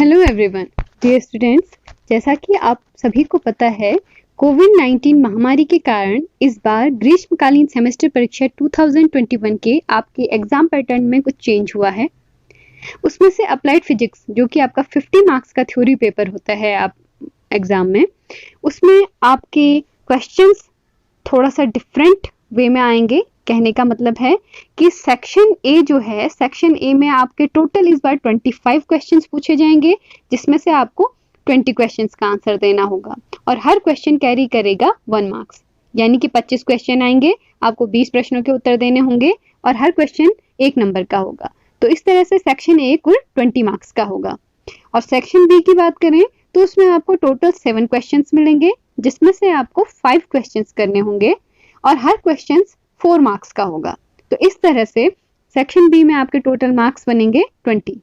Hello everyone, dear students, जैसा कि आप सभी को पता है, कोविड-19 महामारी के कारण इस बार ग्रीष्मकालीन सेमेस्टर परीक्षा 2021 के आपके एग्जाम पैटर्न में कुछ चेंज हुआ है। उसमें से अप्लाइड फिजिक्स, जो कि आपका 50 मार्क्स का थ्योरी पेपर होता है आप एग्जाम में, उसमें आपके क्वेश्चंस थोड़ा सा डिफरेंट वे में आएंगे। कहने का मतलब है कि सेक्शन ए जो है, सेक्शन ए में आपके टोटल इस बार 25 क्वेश्चंस पूछे जाएंगे, जिसमें से आपको 20 क्वेश्चंस का आंसर देना होगा और हर क्वेश्चन कैरी करेगा 1 मार्क्स, यानी कि 25 क्वेश्चन आएंगे, आपको 20 प्रश्नों के उत्तर देने होंगे और हर क्वेश्चन 1 नंबर का होगा। तो इस तरह से सेक्शन ए कुल 20 मार्क्स का होगा। और सेक्शन बी की बात करें तो उसमें आपको टोटल 7 क्वेश्चंस मिलेंगे, जिसमें से आपको 5 क्वेश्चंस करने होंगे और हर क्वेश्चन 4 मार्क्स का होगा। तो इस तरह से सेक्शन बी में आपके टोटल मार्क्स बनेंगे 20।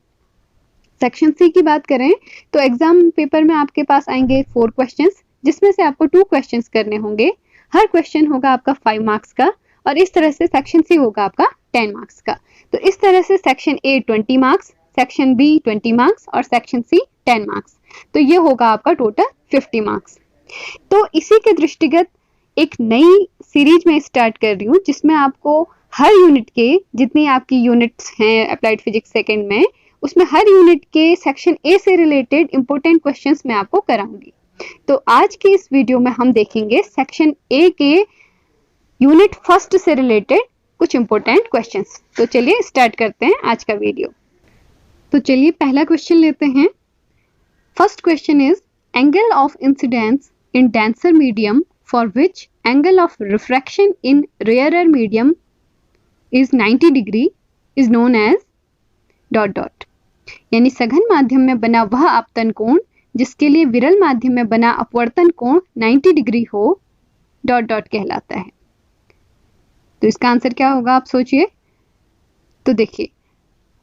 सेक्शन सी की बात करें तो एग्जाम पेपर में आपके पास आएंगे 4 क्वेश्चंस, जिसमें से आपको 2 क्वेश्चंस करने होंगे। हर क्वेश्चन होगा आपका 5 मार्क्स का और इस तरह से सेक्शन सी होगा आपका 10 मार्क्स का। तो इस तरह से section A 20 marks, section B 20 marks और सेक्शन सी 10 मार्क्स। तो ये होगा आपका टोटल 50 मार्क्स। तो इसी के दृष्टिगत एक नई सीरीज में स्टार्ट कर रही हूँ, जिसमें आपको हर यूनिट के, जितनी आपकी यूनिट्स हैं अप्लाइड फिजिक्स सेकंड में, उसमें हर यूनिट के सेक्शन ए से रिलेटेड इंपॉर्टेंट क्वेश्चंस मैं आपको कराऊंगी। तो आज की इस वीडियो में हम देखेंगे सेक्शन ए के यूनिट फर्स्ट से रिलेटेड कुछ इंपॉर्टेंट क्वेश्चंस। तो चलिए स्टार्ट करते हैं आज का वीडियो। तो चलिए पहला क्वेश्चन लेते हैं। First question is angle of incidence in denser medium for which angle of refraction in rarer medium is 90 degree is known as ... यानी सघन माध्यम में बना वह आपतन कोण जिसके लिए विरल माध्यम में बना अपवर्तन कोण 90 डिग्री हो ... कहलाता है। तो इसका आंसर क्या होगा, आप सोचिए। तो देखिए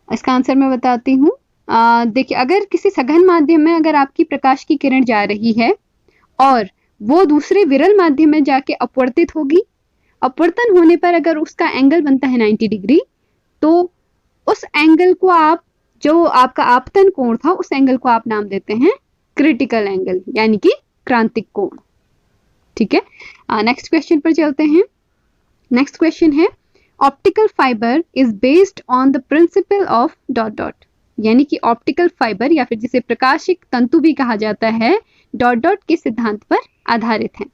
इसका आंसर मैं बताती हूँ। देखिए, अगर किसी सघन माध्यम में अगर आपकी प्रकाश की किरण जा रही है और वो दूसरे विरल माध्यम में जाके अपवर्तित होगी, अपवर्तन होने पर अगर उसका एंगल बनता है 90 डिग्री, तो उस एंगल को आप, जो आपका आपतन कोण था, उस एंगल को आप नाम देते हैं क्रिटिकल एंगल, यानी कि क्रांतिक कोण। ठीक है, नेक्स्ट क्वेश्चन पर चलते हैं। नेक्स्ट क्वेश्चन है optical fibre is based on the principle of ... यानी कि ऑप्टिकल फाइबर या फिर जिसे प्रकाशिक तंतु भी कहा जाता है, ... के सिद्धांत पर आधारित है।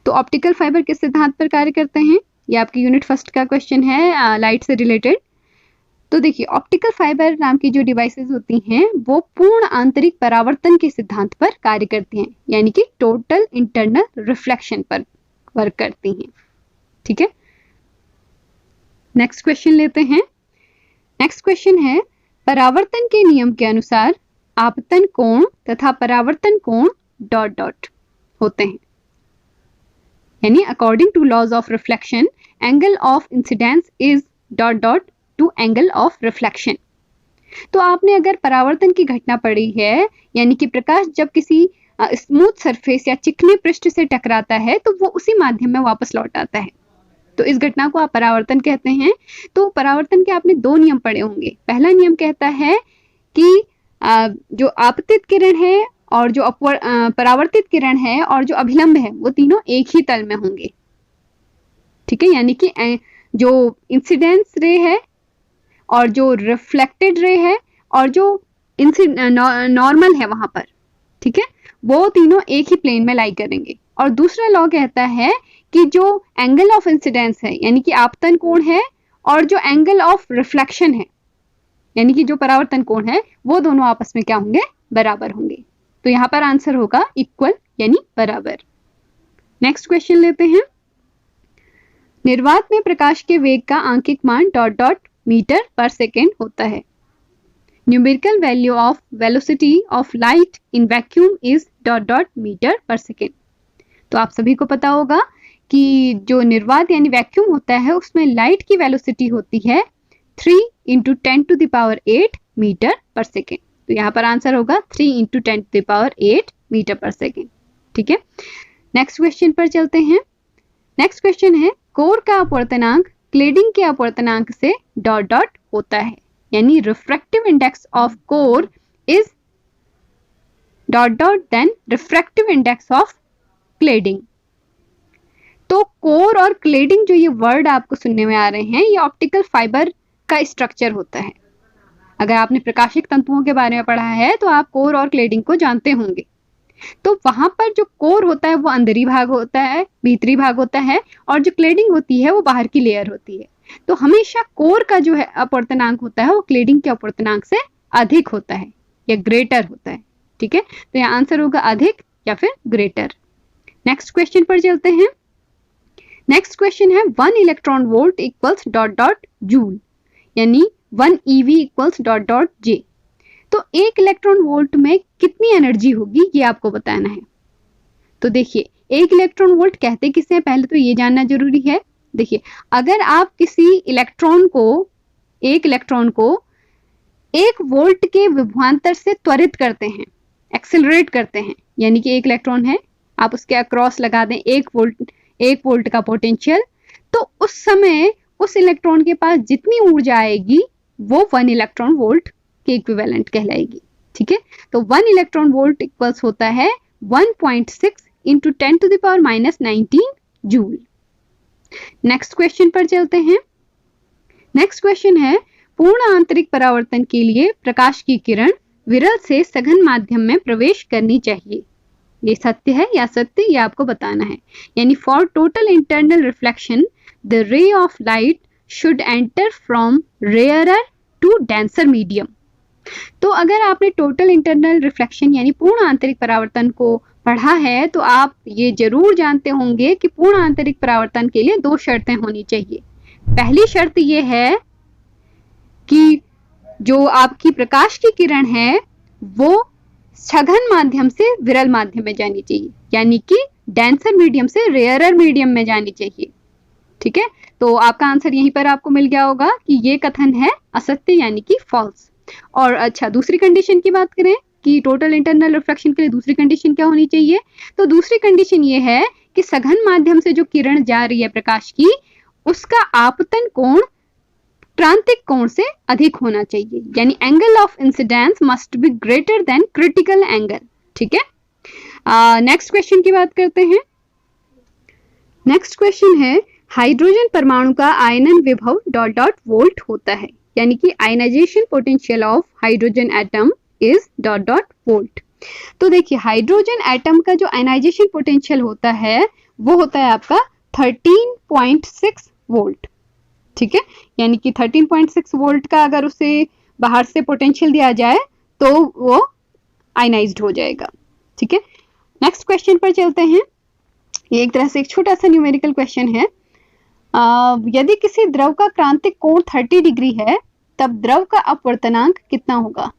तो ऑप्टिकल फाइबर किस सिद्धांत पर कार्य करते हैं, ये आपकी यूनिट फर्स्ट का क्वेश्चन है, लाइट से रिलेटेड। तो देखिए, ऑप्टिकल फाइबर नाम की जो डिवाइसेस होती हैं वो पूर्ण आंतरिक परावर्तन के सिद्धांत पर कार्य करती हैं, यानी कि टोटल इंटरनल रिफ्लेक्शन पर वर्क करती हैं। ठीक है, नेक्स्ट क्वेश्चन लेते हैं। नेक्स्ट क्वेश्चन है परावर्तन के नियम के अनुसार आपतन कोण तथा परावर्तन कोण ... होते हैं, यानी according to laws of reflection angle of incidence is ... to angle of reflection. तो आपने अगर परावर्तन की घटना पढ़ी है, यानी कि प्रकाश जब किसी स्मूथ सरफेस या चिकने पृष्ठ से टकराता है तो वो उसी माध्यम में वापस लौट आता है, तो इस घटना को आप परावर्तन कहते हैं। तो परावर्तन के आपने 2 नियम पढ़े होंगे। पहला नियम कहता है कि जो आपतित किरण है और जो परावर्तित किरण है और जो अभिलंब है, वो तीनों एक ही तल में होंगे। ठीक है, यानी कि जो इंसिडेंस रे है और जो रिफ्लेक्टेड रे है और जो नॉर्मल है वहां पर, ठीक है, वो तीनों एक ही प्लेन में लाई करेंगे। और दूसरा लॉ कहता है कि जो एंगल ऑफ इंसिडेंस है, यानी कि आपतन कोण है, और जो एंगल ऑफ रिफ्लेक्शन है, यानी कि जो परावर्तन कोण है, वो दोनों आपस में क्या होंगे, बराबर होंगे। तो यहाँ पर आंसर होगा इक्वल, यानी बराबर। नेक्स्ट क्वेश्चन लेते हैं। निर्वात में प्रकाश के वेग का आंकिक मान ... मीटर पर सेकेंड होता है। Numerical value of velocity of light in vacuum is ... metre per second. तो आप सभी को पता होगा कि जो निर्वात यानी वैक्यूम होता है, उसमें लाइट की वेलोसिटी होती है 3 × 10⁸ मीटर पर सेकेंड। तो यहाँ पर आंसर होगा 3 × 10⁸ मीटर पर सेकेंड। ठीक है, नेक्स्ट क्वेश्चन पर चलते हैं। नेक्स्ट क्वेश्चन है कोर का अपवर्तनांक क्लेडिंग के अपवर्तनांक से ... होता है, यानी refractive index of core is dot dot then refractive index of cladding. तो कोर और क्लेडिंग जो ये वर्ड आपको सुनने में आ रहे हैं, ये ऑप्टिकल फाइबर का स्ट्रक्चर होता है। अगर आपने प्रकाशिक तंतुओं के बारे में पढ़ा है तो आप कोर और क्लेडिंग को जानते होंगे। तो वहां पर जो कोर होता है वो अंदरी भाग होता है, भीतरी भाग होता है, और जो क्लेडिंग होती है वो बाहर की लेयर होती है। तो हमेशा कोर का जो है अपवर्तनांक होता है वो क्लेडिंग के अपवर्तनांक से अधिक होता है या ग्रेटर होता है। ठीक है, तो यहाँ आंसर होगा अधिक या फिर ग्रेटर। नेक्स्ट क्वेश्चन पर चलते हैं। नेक्स्ट क्वेश्चन है 1 electron volt equals dot dot joule, यानी 1 EV equals dot dot J. तो 1 इलेक्ट्रॉन वोल्ट में कितनी एनर्जी होगी ये आपको बताना है। तो देखिए 1 इलेक्ट्रॉन वोल्ट कहते किसे हैं, पहले तो ये जानना जरूरी है। देखिए अगर आप किसी इलेक्ट्रॉन को 1 वोल्ट के विभवांतर से त्वरित करते हैं, एक्सेलरेट करते हैं, यानी कि 1 इलेक्ट्रॉन है, आप उसके अक्रॉस लगा दें 1 वोल्ट का पोटेंशियल, तो उस समय उस इलेक्ट्रॉन के पास जितनी ऊर्जा आएगी वो 1 इलेक्ट्रॉन वोल्ट के इक्विवेलेंट कहलाएगी। ठीक है, तो 1 इलेक्ट्रॉन वोल्ट इक्वल्स होता है 1.6 इंटू 10⁻⁻19 जूल। नेक्स्ट क्वेश्चन पर चलते हैं। नेक्स्ट क्वेश्चन है पूर्ण आंतरिक परावर्तन के लिए प्रकाश की किरण विरल से सघन माध्यम में प्रवेश करनी चाहिए। ये सत्य है या असत्य, ये आपको बताना है। यानी for total internal reflection the ray of light should enter from rarer to denser medium. तो अगर आपने टोटल इंटरनल रिफ्लेक्शन यानी पूर्ण आंतरिक परावर्तन को पढ़ा है तो आप ये जरूर जानते होंगे कि पूर्ण आंतरिक परावर्तन के लिए 2 शर्तें होनी चाहिए। पहली शर्त ये है कि जो आपकी प्रकाश की किरण है वो सघन माध्यम से विरल माध्यम में जानी चाहिए, यानी कि डेंसर मीडियम से रेयरर मीडियम में जानी चाहिए। ठीक है, तो आपका आंसर यहीं पर आपको मिल गया होगा कि ये कथन है असत्य यानी कि फॉल्स। और अच्छा, दूसरी कंडीशन की बात करें कि टोटल इंटरनल रिफ्लेक्शन के लिए दूसरी कंडीशन क्या होनी चाहिए, तो दूसरी कंडीशन ये है कि सघन माध्यम से जो किरण जा रही है प्रकाश की, उसका आपतन कोण क्रांतिक कोण से अधिक होना चाहिए, यानी angle of incidence must be greater than critical angle. ठीक है, नेक्स्ट क्वेश्चन की बात करते हैं। नेक्स्ट क्वेश्चन है हाइड्रोजन परमाणु का आयनन विभव डॉट डॉट वोल्ट होता है, यानी कि ionization potential of hydrogen atom is dot dot volt. तो देखिए हाइड्रोजन एटम का जो आयनाइजेशन पोटेंशियल होता है वो होता है आपका 13.6 वोल्ट। ठीक है, यानी कि 13.6 वोल्ट का अगर उसे बाहर से पोटेंशियल दिया जाए तो वो आयनाइज्ड हो जाएगा। ठीक है, नेक्स्ट क्वेश्चन पर चलते हैं। ये एक तरह से एक छोटा सा न्यूमेरिकल क्वेश्चन है। यदि किसी द्रव का क्रांतिक कोण 30 डिग्री है तब द्रव का अपवर्तनांक कितना होगा?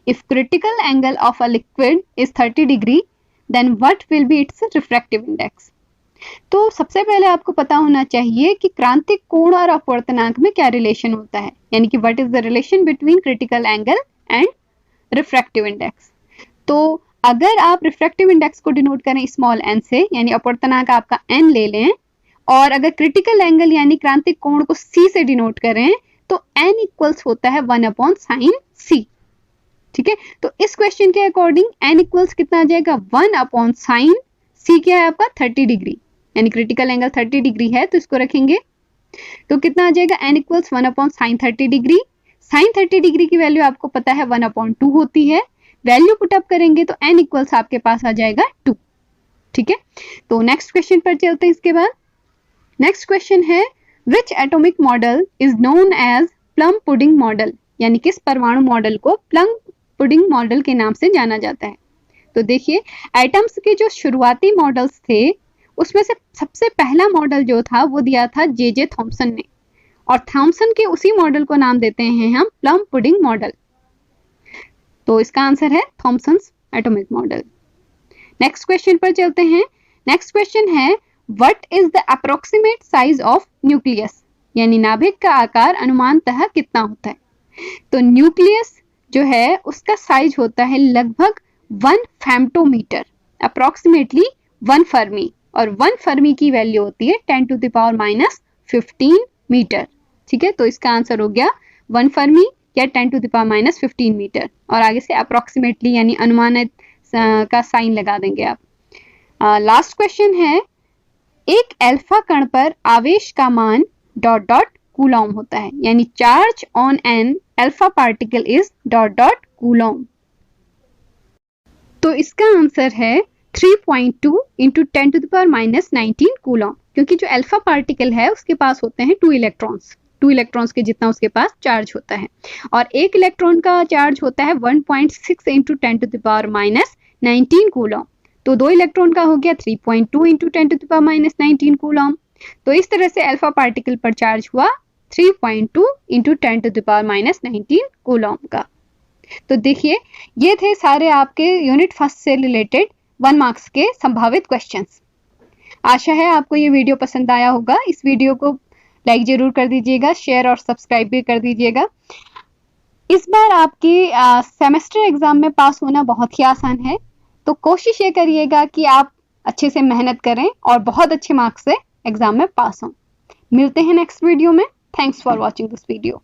If critical angle of a liquid is 30 degree, then what will be its refractive index? तो सबसे पहले आपको पता होना चाहिए कि क्रांतिक कोण और अपवर्तनांक में क्या रिलेशन होता है, यानी कि what is the relation between critical angle and refractive index। तो अगर आप रिफ्रैक्टिव इंडेक्स को डिनोट करें स्मॉल n से, यानी अपवर्तनांक आपका n ले लें, और अगर क्रिटिकल एंगल यानी क्रांतिक कोण को c से डिनोट करें तो n इक्वल्स होता है 1/sin c। ठीक है, तो इस क्वेश्चन के अकॉर्डिंग n इक्वल्स कितना आ जाएगा 1/sin c, क्या है आपका 30 डिग्री, यानी क्रिटिकल एंगल 30 डिग्री है तो इसको रखेंगे तो कितना आ जाएगा n equals 1/sin 30 degree. sin 30 degree की वैल्यू आपको पता है 1/2 होती है, वैल्यू पुट अप करेंगे तो n इक्वल्स आपके पास आ जाएगा 2। ठीक है, तो नेक्स्ट क्वेश्चन पर चलते हैं। इसके बाद नेक्स्ट क्वेश्चन है which atomic model is known as plum pudding model, यानी किस परमाणु मॉडल को प्लम पुडिंग मॉडल के नाम से जाना जाता है। तो देखिए एटम्स के जो शुरुआती मॉडल्स थे उसमें से सबसे पहला मॉडल जो था वो दिया था जे थॉमसन ने, और थॉमसन के उसी मॉडल को नाम देते हैं हम प्लम पुडिंग मॉडल। तो इसका आंसर है Thomson's atomic model. Next question पर चलते हैं। नेक्स्ट क्वेश्चन है what is the approximate size of nucleus, यानी नाभिक का आकार अनुमानतः कितना होता है। तो न्यूक्लियस जो है उसका साइज होता है लगभग 1 फेम्टोमीटर, अप्रोक्सीमेटली 1 फर्मी, और 1 फर्मी की वैल्यू होती है 10⁻⁻15 मीटर। ठीक है, तो इसका आंसर हो गया 1 फर्मी या 10⁻⁻15 मीटर, और आगे से अप्रोक्सीमेटली यानी अनुमानित का साइन लगा देंगे आप। लास्ट क्वेश्चन है, एक अल्फा कण पर आवेश का मान डॉट डॉट कूलॉम होता है, यानी charge on an alpha particle is dot dot Coulomb. तो इसका आंसर है 3.2 इंटू 10⁻⁻19 कूलॉम, क्योंकि जो अल्फा पार्टिकल है उसके पास होते हैं 2 इलेक्ट्रॉन्स के जितना उसके पास चार्ज होता है, और एक इलेक्ट्रॉन का चार्ज होता है 1.6 इंटू 10⁻⁻19 कूलॉम। तो 2 इलेक्ट्रॉन का हो गया 3.2 इंटू 10⁻⁻19 कूलॉम। तो इस तरह से अल्फा पार्टिकल पर चार्ज हुआ 3.2 इंटू 10⁻⁻19 कूलॉम का। तो देखिए, ये थे सारे आपके यूनिट फर्स्ट से रिलेटेड 1 मार्क्स के संभावित क्वेश्चंस। आशा है आपको ये वीडियो पसंद आया होगा। इस वीडियो को लाइक जरूर कर दीजिएगा, शेयर और सब्सक्राइब भी कर दीजिएगा। इस बार आपकी सेमेस्टर एग्जाम में पास होना बहुत ही आसान है, तो कोशिश ये करिएगा कि आप अच्छे से मेहनत करें और बहुत अच्छे मार्क्स से एग्जाम में पास हों। मिलते हैं नेक्स्ट वीडियो में। Thanks for watching this video.